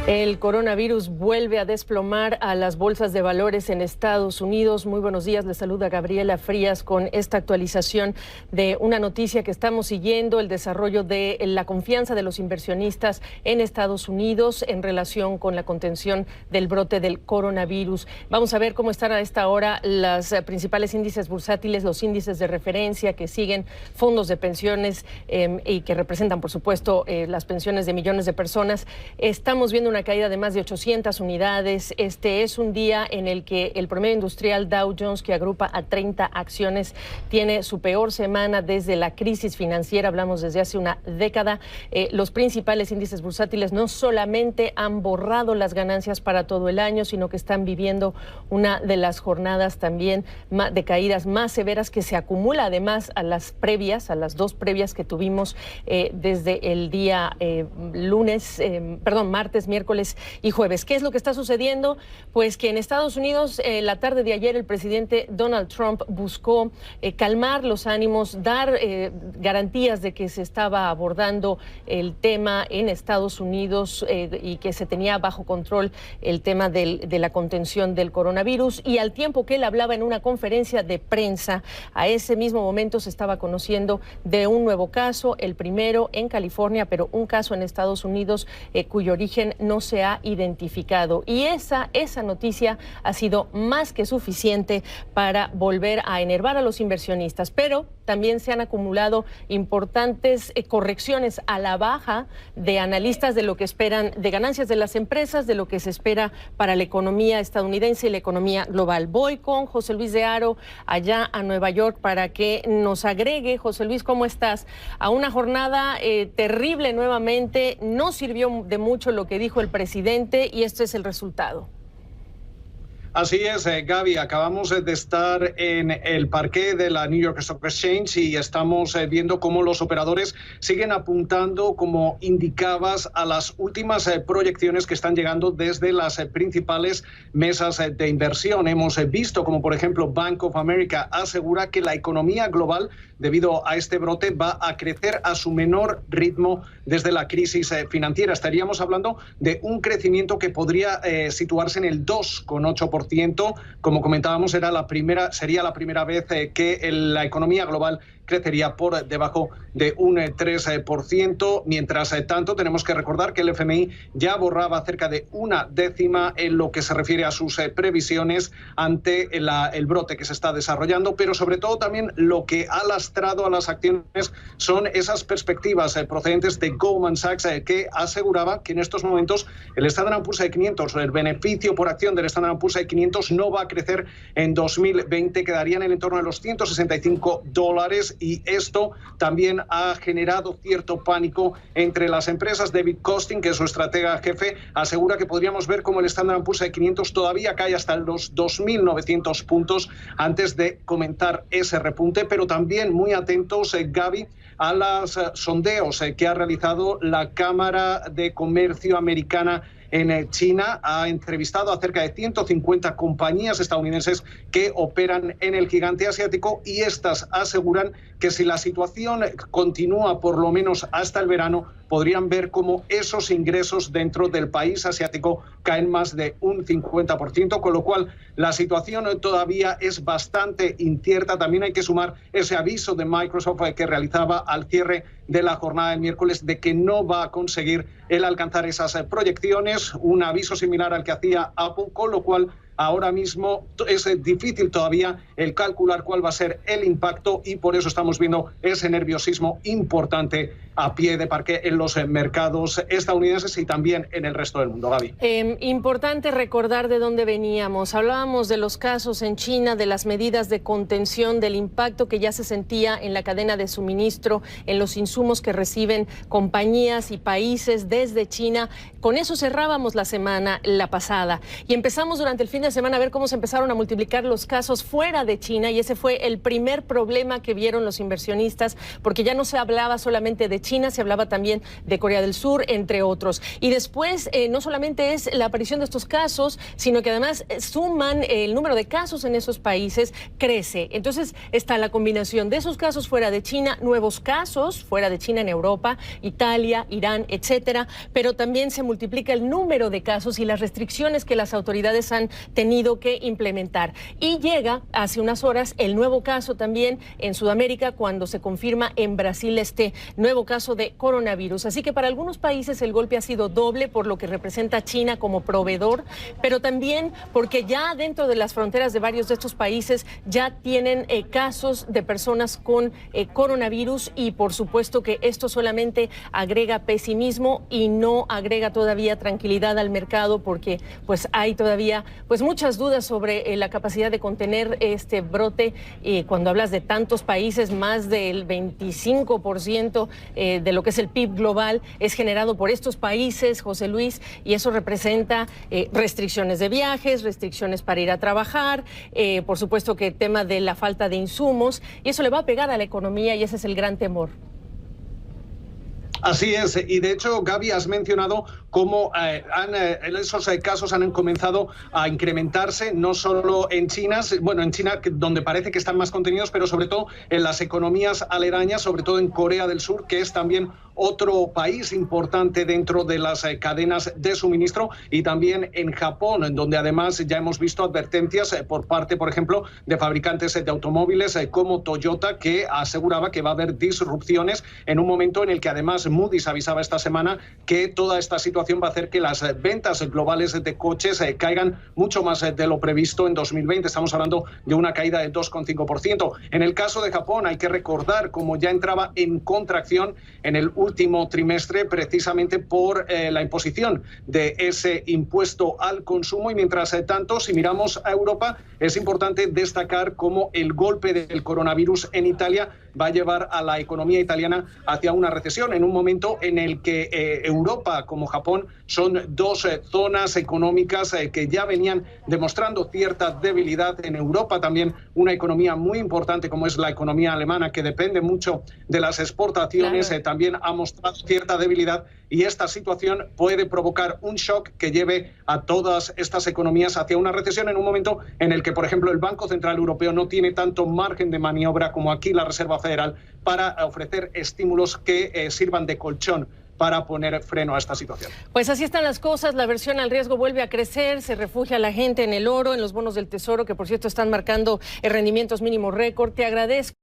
El coronavirus vuelve a desplomar a las bolsas de valores en Estados Unidos. Muy buenos días, les saluda Gabriela Frías con esta actualización de una noticia que estamos siguiendo, el desarrollo de la confianza de los inversionistas en Estados Unidos en relación con la contención del brote del coronavirus. Vamos a ver cómo están a esta hora los principales índices bursátiles, los índices de referencia que siguen fondos de pensiones y que representan, por supuesto, las pensiones de millones de personas. Estamos viendo una caída de más de 800 unidades. Este es un día en el que el promedio industrial Dow Jones, que agrupa a 30 acciones, tiene su peor semana desde la crisis financiera, hablamos desde hace una década. Los principales índices bursátiles no solamente han borrado las ganancias para todo el año, sino que están viviendo una de las jornadas también de caídas más severas que se acumula además a las dos previas que tuvimos desde el día martes, miércoles y jueves. ¿Qué es lo que está sucediendo? Pues que en Estados Unidos, la tarde de ayer, el presidente Donald Trump buscó calmar los ánimos, dar garantías de que se estaba abordando el tema en Estados Unidos y que se tenía bajo control el tema de la contención del coronavirus. Y al tiempo que él hablaba en una conferencia de prensa, a ese mismo momento se estaba conociendo de un nuevo caso, el primero en California, pero un caso en Estados Unidos cuyo origen no se ha identificado. Y esa noticia ha sido más que suficiente para volver a enervar a los inversionistas, pero también se han acumulado importantes correcciones a la baja de analistas de lo que esperan de ganancias de las empresas, de lo que se espera para la economía estadounidense y la economía global. Voy con José Luis de Haro allá a Nueva York para que nos agregue. José Luis, ¿cómo estás? A una jornada terrible nuevamente, no sirvió de mucho lo que dijo el presidente y este es el resultado. Así es, Gaby, acabamos de estar en el parqué de la New York Stock Exchange y estamos viendo cómo los operadores siguen apuntando, como indicabas, a las últimas proyecciones que están llegando desde las principales mesas de inversión. Hemos visto como, por ejemplo, Bank of America asegura que la economía global, debido a este brote, va a crecer a su menor ritmo desde la crisis financiera. Estaríamos hablando de un crecimiento que podría situarse en el 2,8%. Como comentábamos, sería la primera vez que la economía global crecería por debajo de un 3%. Mientras tanto, tenemos que recordar que el FMI ya borraba cerca de una décima en lo que se refiere a sus previsiones ante el brote que se está desarrollando, pero sobre todo también lo que ha lastrado a las acciones son esas perspectivas procedentes de Goldman Sachs que aseguraba que en estos momentos el Standard & Poor's 500, el beneficio por acción del Standard & Poor's 500 no va a crecer en 2020, quedaría en el entorno de los $165. Y esto también ha generado cierto pánico entre las empresas. David Costin, que es su estratega jefe, asegura que podríamos ver cómo el Standard & Poor's 500 todavía cae hasta los 2.900 puntos antes de comentar ese repunte, pero también muy atentos, Gaby, a los sondeos que ha realizado la Cámara de Comercio americana en China. Ha entrevistado a cerca de 150 compañías estadounidenses que operan en el gigante asiático y estas aseguran que si la situación continúa por lo menos hasta el verano, podrían ver cómo esos ingresos dentro del país asiático caen más de un 50%, con lo cual la situación todavía es bastante incierta. También hay que sumar ese aviso de Microsoft que realizaba al cierre de la jornada del miércoles de que no va a conseguir el alcanzar esas proyecciones, un aviso similar al que hacía Apple, con lo cual ahora mismo es difícil todavía el calcular cuál va a ser el impacto y por eso estamos viendo ese nerviosismo importante a pie de parque en los mercados estadounidenses y también en el resto del mundo. Gaby. Importante recordar de dónde veníamos. Hablábamos de los casos en China, de las medidas de contención, del impacto que ya se sentía en la cadena de suministro, en los insumos que reciben compañías y países desde China. Con eso cerrábamos la semana pasada y empezamos durante el fin de semana a ver cómo se empezaron a multiplicar los casos fuera de China y ese fue el primer problema que vieron los inversionistas porque ya no se hablaba solamente de China, se hablaba también de Corea del Sur, entre otros. Y después, no solamente es la aparición de estos casos, sino que además suman el número de casos en esos países, crece. Entonces está la combinación de esos casos fuera de China, nuevos casos fuera de China en Europa, Italia, Irán, etcétera, pero también se multiplica el número de casos y las restricciones que las autoridades han tenido que implementar. Y llega hace unas horas el nuevo caso también en Sudamérica, cuando se confirma en Brasil este nuevo caso de coronavirus. Así que para algunos países el golpe ha sido doble por lo que representa China como proveedor, pero también porque ya dentro de las fronteras de varios de estos países ya tienen casos de personas con coronavirus, y por supuesto que esto solamente agrega pesimismo y no agrega todavía tranquilidad al mercado, porque pues hay todavía pues muchas dudas sobre la capacidad de contener este brote. Cuando hablas de tantos países, más del 25% de lo que es el PIB global es generado por estos países, José Luis, y eso representa restricciones de viajes, restricciones para ir a trabajar, por supuesto que el tema de la falta de insumos, y eso le va a pegar a la economía, y ese es el gran temor. Así es, y de hecho, Gaby, has mencionado cómo esos casos han comenzado a incrementarse, no solo en China, bueno, en China donde parece que están más contenidos, pero sobre todo en las economías aledañas, sobre todo en Corea del Sur, que es también otro país importante dentro de las cadenas de suministro, y también en Japón, en donde además ya hemos visto advertencias por parte, por ejemplo, de fabricantes de automóviles como Toyota, que aseguraba que va a haber disrupciones en un momento en el que además Moody's avisaba esta semana que toda esta situación va a hacer que las ventas globales de coches caigan mucho más de lo previsto en 2020. Estamos hablando de una caída del 2,5%. En el caso de Japón hay que recordar cómo ya entraba en contracción en el último trimestre, precisamente por la imposición de ese impuesto al consumo. Y mientras tanto, si miramos a Europa, es importante destacar cómo el golpe del coronavirus en Italia va a llevar a la economía italiana hacia una recesión, en un momento en el que Europa como Japón son dos zonas económicas que ya venían demostrando cierta debilidad. En Europa también una economía muy importante como es la economía alemana, que depende mucho de las exportaciones, claro, también ha mostrado cierta debilidad, y esta situación puede provocar un shock que lleve a todas estas economías hacia una recesión, en un momento en el que, por ejemplo, el Banco Central Europeo no tiene tanto margen de maniobra como aquí la Reserva Federal para ofrecer estímulos que sirvan de colchón para poner freno a esta situación. Pues así están las cosas, la aversión al riesgo vuelve a crecer, se refugia la gente en el oro, en los bonos del Tesoro, que por cierto están marcando rendimientos mínimos récord. Te agradezco.